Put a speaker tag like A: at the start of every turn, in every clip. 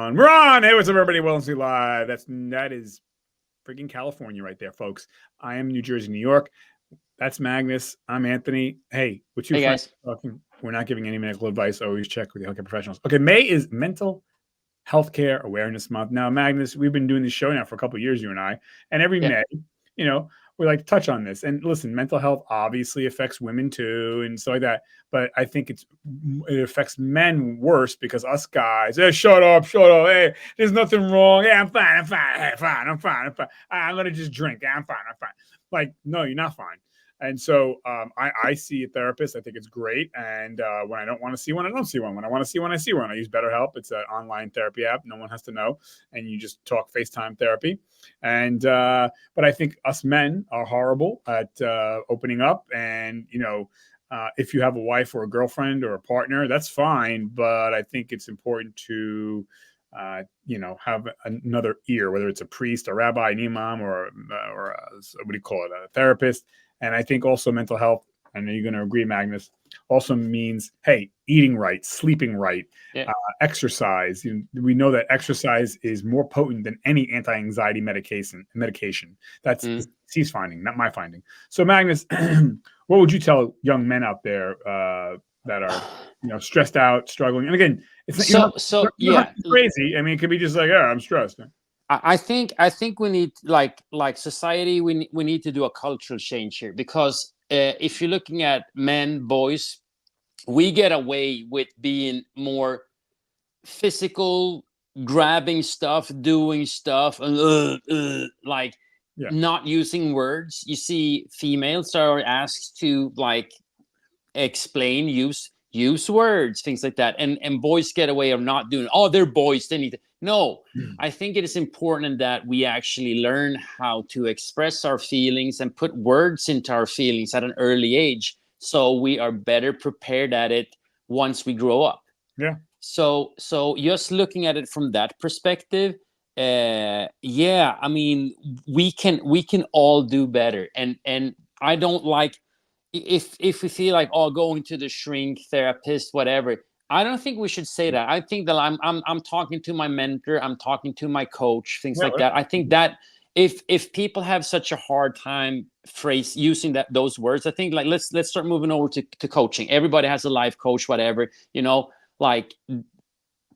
A: on. We're on. Hey, what's up, everybody? Welcome to Live. That is freaking California right there, folks. I am New Jersey, New York. That's Magnus. I'm Anthony. Hey, with two
B: Hey
A: friends
B: guys.
A: talking. We're not giving any medical advice. Always check with the healthcare professionals. Okay, May is Mental Healthcare Awareness Month. Now, Magnus, we've been doing this show now for a couple of years, you and I, and every
B: Yeah.
A: May, you know, we like to touch on this. And listen, mental health obviously affects women too, and stuff like that. But I think it affects men worse because us guys, hey, shut up, hey, there's nothing wrong. Yeah, I'm fine, hey, I'm fine. I'm gonna just drink. Yeah, I'm fine. Like, no, you're not fine. And so I see a therapist. I think it's great. And when I don't want to see one, I don't see one. When I want to see one, I see one. I use BetterHelp. It's an online therapy app. No one has to know. And you just talk FaceTime therapy. And but I think us men are horrible at opening up. And, if you have a wife or a girlfriend or a partner, that's fine. But I think it's important to have another ear, whether it's a priest, a rabbi, an imam, or what do you call it, a therapist. And I think also mental health, I know you're going to agree, Magnus, also means, hey, eating right, sleeping right,
B: Yeah.
A: exercise. We know that exercise is more potent than any anti-anxiety medication. That's he's finding, not my finding. So, Magnus, what would you tell young men out there that are, stressed out, struggling? And again, it's not, you don't have to be crazy. I mean, it could be just like, I'm stressed.
B: I think we need like society. We need to do a cultural change here because if you're looking at men, boys, we get away with being more physical, grabbing stuff, doing stuff, and not using words. You see, females are asked to like explain, use words, things like that, and boys get away of not doing. Oh, they're boys, they need to. No, I think it is important that we actually learn how to express our feelings and put words into our feelings at an early age, so we are better prepared at it once we grow up.
A: Yeah.
B: So just looking at it from that perspective, yeah, I mean, we can all do better, and I don't like if we feel like, oh, going to the shrink therapist, whatever. I don't think we should say that. I think that I'm talking to my mentor, I'm talking to my coach, things like that. I think that if people have such a hard time phrase using those words, I think like let's start moving over to coaching. Everybody has a life coach, whatever, like,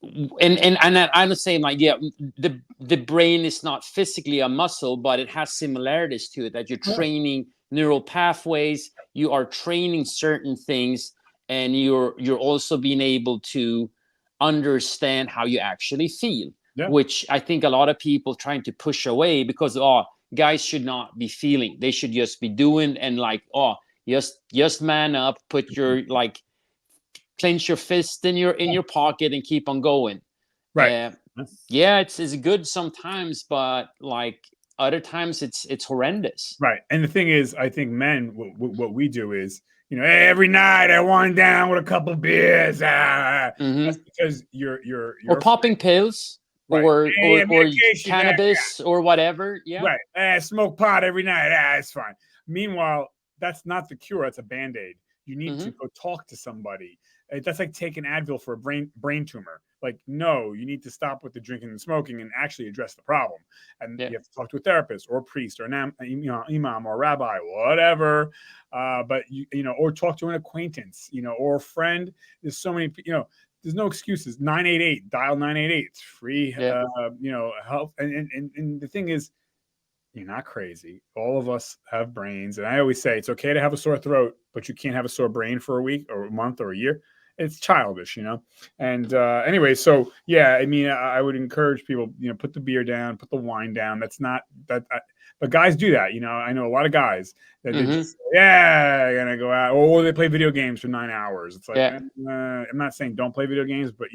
B: and I'm not saying like, yeah, the brain is not physically a muscle, but it has similarities to it, that you're training neural pathways, you are training certain things, and you're also being able to understand how you actually feel, which I think a lot of people trying to push away because, oh, guys should not be feeling, they should just be doing, and like, oh, just man up, put your like clench your fist in your pocket and keep on going.
A: Right.
B: Yeah, it's good sometimes, but like other times it's horrendous.
A: Right. And the thing is, I think men, what we do is, every night I wind down with a couple beers. That's because you're
B: or popping pills,
A: right,
B: or cannabis, or whatever. Yeah.
A: Right. Smoke pot every night. It's fine. Meanwhile, that's not the cure. That's a Band-Aid. You need to go talk to somebody. That's like taking Advil for a brain tumor. Like, no, you need to stop with the drinking and smoking and actually address the problem. And you have to talk to a therapist or a priest or an imam or a rabbi, whatever. But or talk to an acquaintance, or a friend. There's so many, there's no excuses. 988, dial 988. It's free, help. And the thing is, you're not crazy. All of us have brains. And I always say it's okay to have a sore throat, but you can't have a sore brain for a week or a month or a year. It's childish, And anyway, so yeah, I mean, I would encourage people, put the beer down, put the wine down. That's not that. But guys do that, I know a lot of guys that they just, I'm gonna go out, or they play video games for 9 hours. It's like, I'm not saying don't play video games, but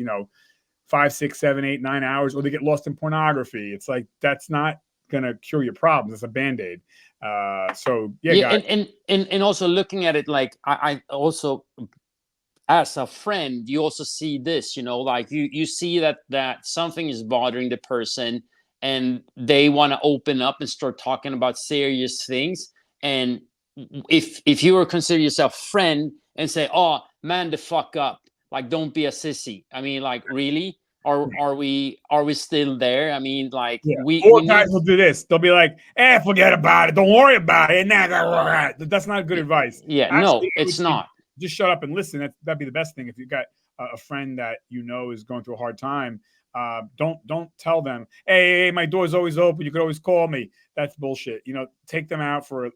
A: 5, 6, 7, 8, 9 hours, or they get lost in pornography. It's like, that's not gonna cure your problems. It's a Band-Aid. So yeah, guys.
B: And also looking at it, like I also, as a friend, you also see this, like you see that something is bothering the person, and they want to open up and start talking about serious things. And if you were consider yourself friend and say, oh, man the fuck up, like, don't be a sissy. I mean, like, really? are we still there? I mean, like
A: Yeah.
B: we
A: Or
B: need.
A: guys will do this. They'll be like, forget about it. Don't worry about it. That's not good advice.
B: Yeah,
A: Actually,
B: no,
A: I would
B: it's
A: say
B: not.
A: just shut up and listen. That'd be the best thing. If you've got a friend that is going through a hard time, don't tell them, hey, my door's always open. You could always call me. That's bullshit. Take them out for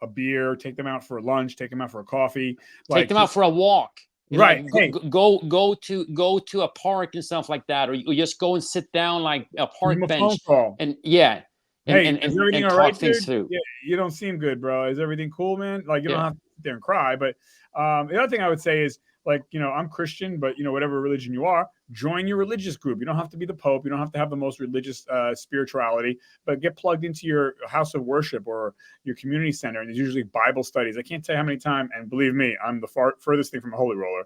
A: a beer. Take them out for lunch. Take them out for a coffee.
B: Take
A: Like,
B: them out for a walk.
A: right.
B: Like
A: Hey,
B: go to a park and stuff like that, or you just go and sit down like a
A: give them
B: park
A: a phone
B: bench,
A: call.
B: and yeah, and
A: Hey,
B: and
A: is
B: and,
A: everything
B: and
A: all right,
B: talk things
A: dude?
B: through.
A: Yeah, you don't seem good, bro. Is everything cool, man? Like, you don't
B: Yeah.
A: have to sit there and cry. But the other thing I would say is, like, I'm Christian, but whatever religion you are, join your religious group. You don't have to be the Pope. You don't have to have the most religious spirituality, but get plugged into your house of worship or your community center. And there's usually Bible studies. I can't tell you how many times, and believe me, I'm the furthest thing from a holy roller.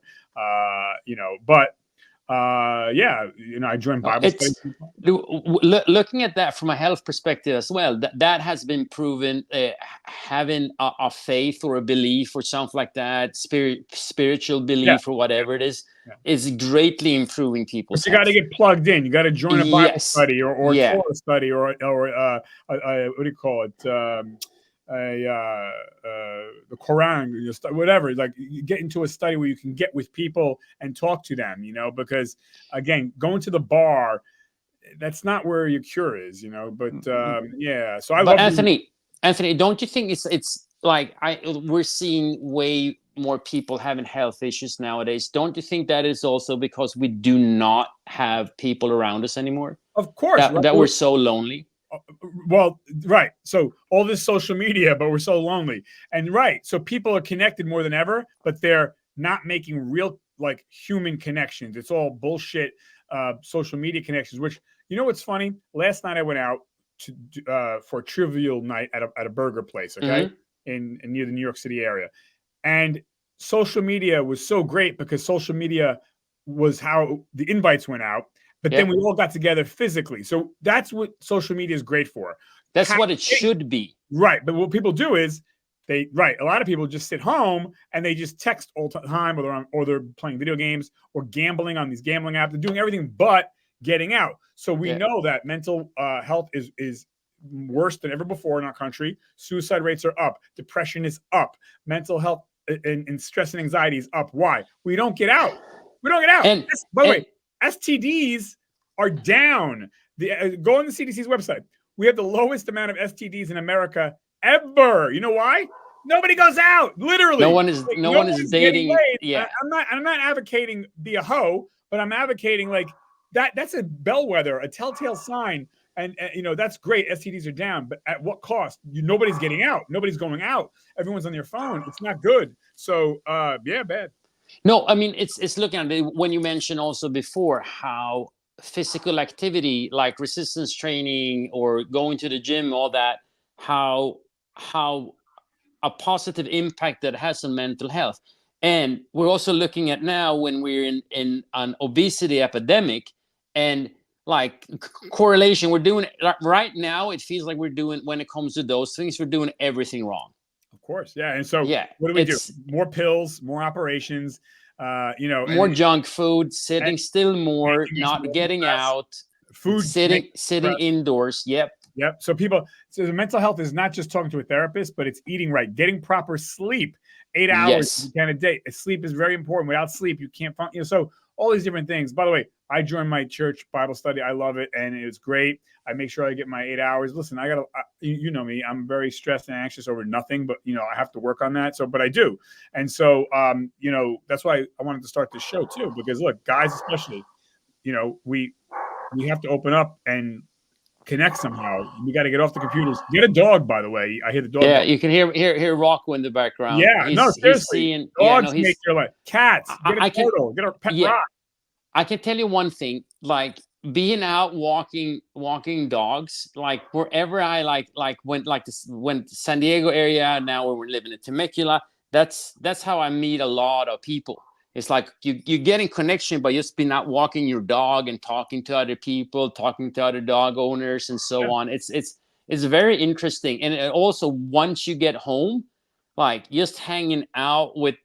A: But yeah, I joined
B: No,
A: Bible studies.
B: it's looking at that from a health perspective as well. That has been proven. Having a faith or a belief or something like that, spiritual
A: Yeah,
B: belief or whatever it
A: yeah.
B: is greatly improving
A: But
B: people's
A: you got to
B: health.
A: get plugged in. You got to join a Bible
B: Yes.
A: study or a
B: Yeah.
A: Torah study or what do you call it? The Quran, whatever. Like, you get into a study where you can get with people and talk to them. Because again, going to the bar, that's not where your cure is. But yeah. So I
B: But
A: love.
B: Anthony, don't you think it's like we're seeing way more people having health issues nowadays? Don't you think that is also because we do not have people around us anymore?
A: Of course, right?
B: That we're so lonely.
A: Well, right. So all this social media, but we're so lonely. And right. So people are connected more than ever, but they're not making real, like, human connections. It's all bullshit social media connections, which, what's funny? Last night I went out for a trivial night at a burger place, okay?
B: Mm-hmm.
A: In near the New York City area. And social media was so great because social media was how the invites went out, but then
B: Yeah.
A: we all got together physically. So that's what social media is great for.
B: That's what it should be.
A: Right. But what people do is a lot of people just sit home and they just text all the time, or they're playing video games or gambling on these gambling apps. They're doing everything but getting out. So we know that mental health is worse than ever before in our country. Suicide rates are up. Depression is up. Mental health and stress and anxiety is up. Why? We don't get out. We don't get out. By the way, STDs are down. Go on the CDC's website. We have the lowest amount of STDs in America ever. You know why? Nobody goes out. Literally,
B: no one is
A: getting
B: dating.
A: laid.
B: Yeah.
A: I'm not advocating be a hoe, but I'm advocating, like, that. That's a bellwether, a telltale sign. And that's great. STDs are down, but at what cost? Nobody's getting out. Nobody's going out. Everyone's on their phone. It's not good. So yeah, bad.
B: No, I mean, it's looking at it when you mentioned also before how physical activity like resistance training or going to the gym, all that, how a positive impact that has on mental health. And we're also looking at now when we're in an obesity epidemic, and like correlation, we're doing right now. It feels like we're doing, when it comes to those things, we're doing everything wrong.
A: Of course, yeah. And so,
B: Yeah,
A: what do we do? More pills, more operations.
B: More junk food, sitting still more,
A: making us
B: not
A: more
B: getting
A: depressed.
B: out,
A: Food
B: sitting indoors. Yep.
A: So the mental health is not just talking to a therapist, but it's eating right, getting proper sleep, 8 hours
B: Yes.
A: a day. Sleep is very important. Without sleep, you can't function. So all these different things. By the way, I joined my church Bible study. I love it, and it was great. I make sure I get my 8 hours. Listen, I gotta, you know me. I'm very stressed and anxious over nothing, but I have to work on that. So, but I do, and so that's why I wanted to start this show too, because look, guys especially, we have to open up and connect somehow. We got to get off the computers. Get a dog, by the way. I hear the dog.
B: Yeah, you can hear Rocco in the background.
A: Yeah, no,
B: He's
A: seriously.
B: seeing.
A: Dogs
B: Yeah, no,
A: make your life. Cats. Get a turtle. Get a pet rock.
B: I can tell you one thing, like being out walking dogs, like wherever I went San Diego area, now where we're living in Temecula, that's how I meet a lot of people. It's like you get in connection by just being out walking your dog and talking to other people, talking to other dog owners and so on. It's very interesting. And also once you get home, like just hanging out with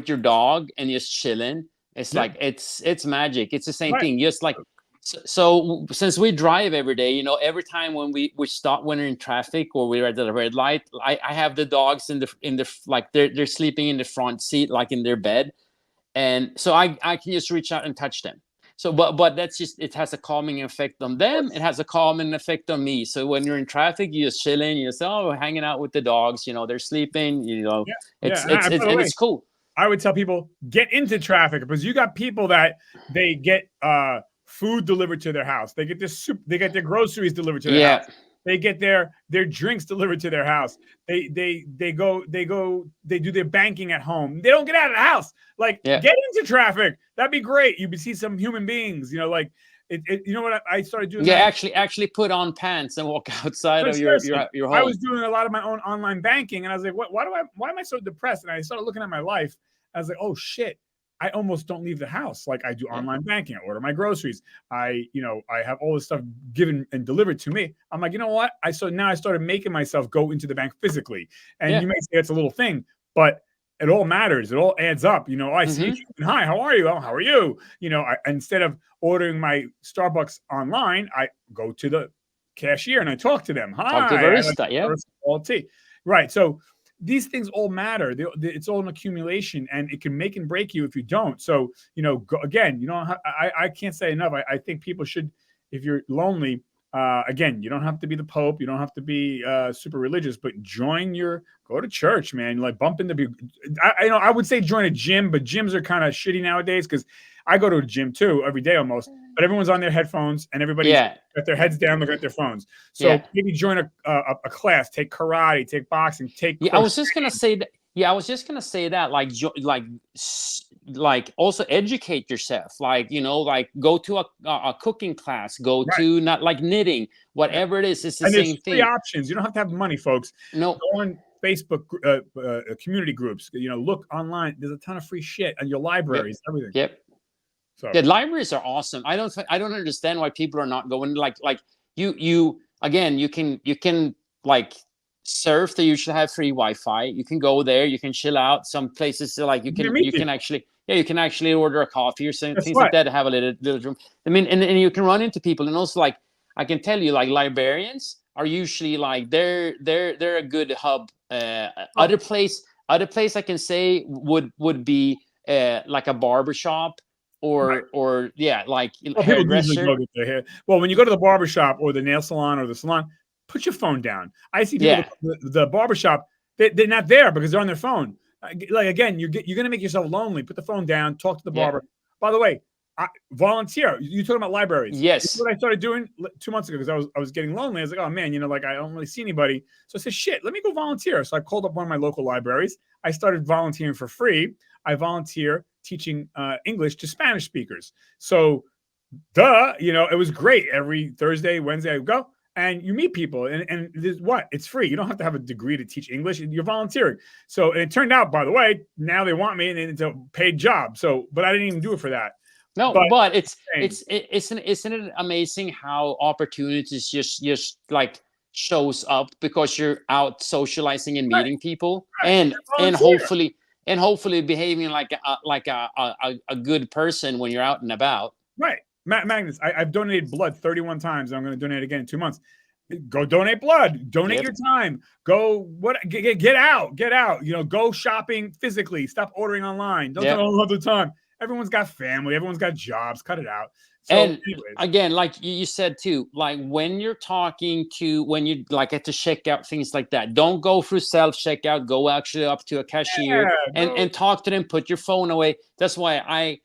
B: your dog and just chilling, It's
A: Yeah.
B: like it's magic. It's the same
A: Right.
B: thing. Just like so since we drive every day, every time when we stop when we're in traffic or we're at the red light, I have the dogs in the like they're sleeping in the front seat, like in their bed, and so I can just reach out and touch them. So but that's just, it has a calming effect on
A: Of
B: them, it
A: course.
B: has a calming effect on me. So when you're in traffic, you're just chilling, you're just hanging out with the dogs, they're sleeping,
A: Yeah. Yeah.
B: it's
A: And
B: it's, it's
A: by the
B: and
A: way,
B: it's cool.
A: I would tell people get into traffic because you got people that they get food delivered to their house. They get their soup, they get their groceries delivered to their
B: Yeah,
A: house. They get their drinks delivered to their house. They do their banking at home. They don't get out of the house. Like
B: yeah,
A: get into traffic. That'd be great. You would see some human beings, like you know what I started doing
B: yeah.
A: that
B: Actually put on pants and walk outside
A: no,
B: of your
A: seriously.
B: your, your
A: I was
B: home.
A: doing a lot of my own online banking, and I was like, "What? Why am I so depressed?" And I started looking at my life. I was like, "Oh shit! I almost don't leave the house. Like I do
B: Yeah,
A: online banking. I order my groceries. I have all this stuff given and delivered to me. I'm like, you know what? Now I started making myself go into the bank physically. And
B: yeah.
A: you may say it's a little thing, but it all matters. It all adds up. I see
B: Mm-hmm.
A: you. Hi, how are you? Oh, how are you? Instead of ordering my Starbucks online, I go to the cashier and I talk to them.
B: Talk to the
A: Hi, I like
B: barista. Yeah.
A: all tea. Right. So these things all matter. It's all an accumulation, and it can make and break you if you don't. So again, I can't say enough. I think people should, if you're lonely, again, you don't have to be the Pope. You don't have to be super religious, but go to church, man. Like bump into people. I would say join a gym, but gyms are kind of shitty nowadays because I go to a gym too every day almost, but everyone's on their headphones and everybody's
B: Yeah,
A: got their heads down looking at their phones.
B: yeah.
A: So maybe join a class, take karate, take boxing, take
B: Yeah, I was
A: crocheting.
B: just gonna say that. Yeah, I was just gonna say that. Like, like also educate yourself. Like, like go to a cooking class. Go
A: Right.
B: to not like knitting,
A: Yeah.
B: whatever it is. It's the
A: And there's
B: same
A: free
B: thing.
A: options. You don't have to have money, folks.
B: No,
A: Go on Facebook community groups. Look online. There's a ton of free shit and your
B: yep,
A: libraries, everything.
B: yep.
A: So
B: Yeah, libraries are awesome. I don't understand why people are not going. Like you again. You can like surf. They usually have free Wi-Fi. You can go there. You can chill out. Some places like you
A: you can
B: can
A: meet
B: you can
A: people.
B: actually you can actually order a coffee or some
A: Guess
B: things like
A: what?
B: that to have a little room. I mean, and you can run into people, and also like I can tell you, like librarians are usually like they're a good hub.
A: Oh,
B: Other place I can say would be like a barber shop
A: right.
B: or yeah, like
A: Well, people usually
B: hairdresser.
A: go get their hair. Well, when you go to the barber shop or the nail salon or the salon, put your phone down. I see people
B: Yeah,
A: that go to the barber shop, they're not there because they're on their phone. Like again, you're going to make yourself lonely. Put the phone down. Talk to the
B: yeah,
A: barber. By the way, volunteer. You talking about libraries? You know
B: yes,
A: what I started doing 2 months ago because I was getting lonely. I was like, oh man, like I don't really see anybody. So I said, shit, let me go volunteer. So I called up one of my local libraries. I started volunteering for free. I volunteer teaching English to Spanish speakers. So it was great. Every Thursday, Wednesday, I would go and you meet people. And this, what? It's free. You don't have to have a degree to teach English. You're volunteering. So and it turned out, by the way, now they want me and it's a paid job. So, but I didn't even do it for that.
B: no,
A: But
B: but it's
A: hey,
B: it's it, isn't it amazing how opportunities just like shows up because you're out socializing and
A: right,
B: meeting people
A: right.
B: and
A: Volunteer.
B: hopefully behaving like a good person when you're out and about.
A: Right. Magnus, I've donated blood 31 times. And I'm going to donate again in 2 months. Go donate blood. Donate
B: Yep,
A: your time. Go get out. Get out. Go shopping physically. Stop ordering online. Don't
B: yep.
A: tell all the time. Everyone's got family. Everyone's got jobs. Cut it out. So,
B: And
A: anyways,
B: again, like you said too, like when you're talking to when you like at the checkout, things like that, don't go through self checkout. Go actually up to a cashier
A: yeah,
B: and
A: go.
B: and talk to them. Put your phone away. That's why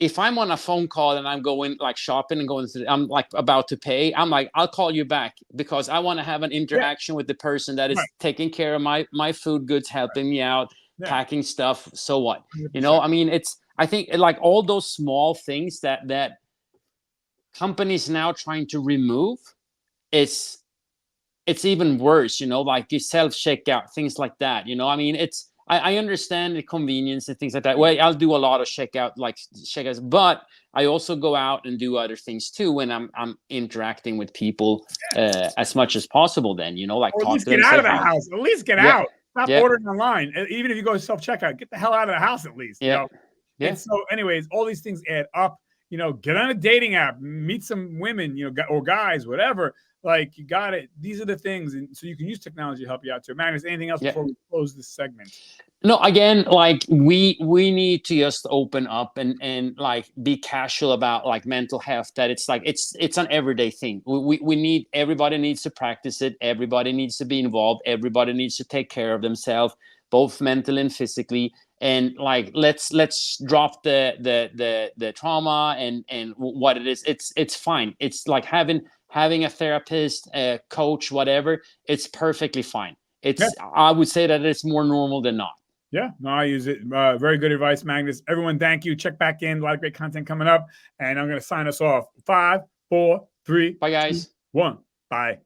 B: if I'm on a phone call and I'm going like shopping and I'm like about to pay, I'm like, I'll call you back because I want to have an
A: Yeah,
B: interaction with the person that
A: right,
B: is taking care of my food goods, helping me out,
A: yeah,
B: packing stuff. So what?
A: 100%.
B: I mean, I think like all those small things that companies now trying to remove, it's it's even worse, like you self checkout, things like that. I mean, I understand the convenience and things like that. Well, I'll do a lot of checkout, like checkouts, but I also go out and do other things too when I'm interacting with people as much as possible. Then like
A: Or at
B: talk
A: least
B: to
A: get
B: them,
A: out
B: say
A: of the
B: hi.
A: house. At least get
B: Yeah,
A: out. Stop
B: yeah,
A: ordering online. Even if you go self checkout, get the hell out of the house at least.
B: yeah. Yeah.
A: And so, anyways, all these things add up. Get on a dating app, meet some women, or guys, whatever. Like, you got it. These are the things, and so you can use technology to help you out too. Magnus, anything else
B: Yeah.
A: before we close this segment?
B: No, again, like we need to just open up and like be casual about like mental health, that it's like it's an everyday thing. We need, everybody needs to practice it, everybody needs to be involved, everybody needs to take care of themselves, both mentally and physically. And like let's drop the trauma and what it is. It's fine. It's like having a therapist, a coach, whatever. It's perfectly fine.
A: Yeah.
B: I would say that it's more normal than not.
A: Yeah, no, I use it. Very good advice, Magnus. Everyone, thank you. Check back in. A lot of great content coming up. And I'm going to sign us off. 5, 4, 3,
B: Bye,
A: 2,
B: guys.
A: 1. Bye.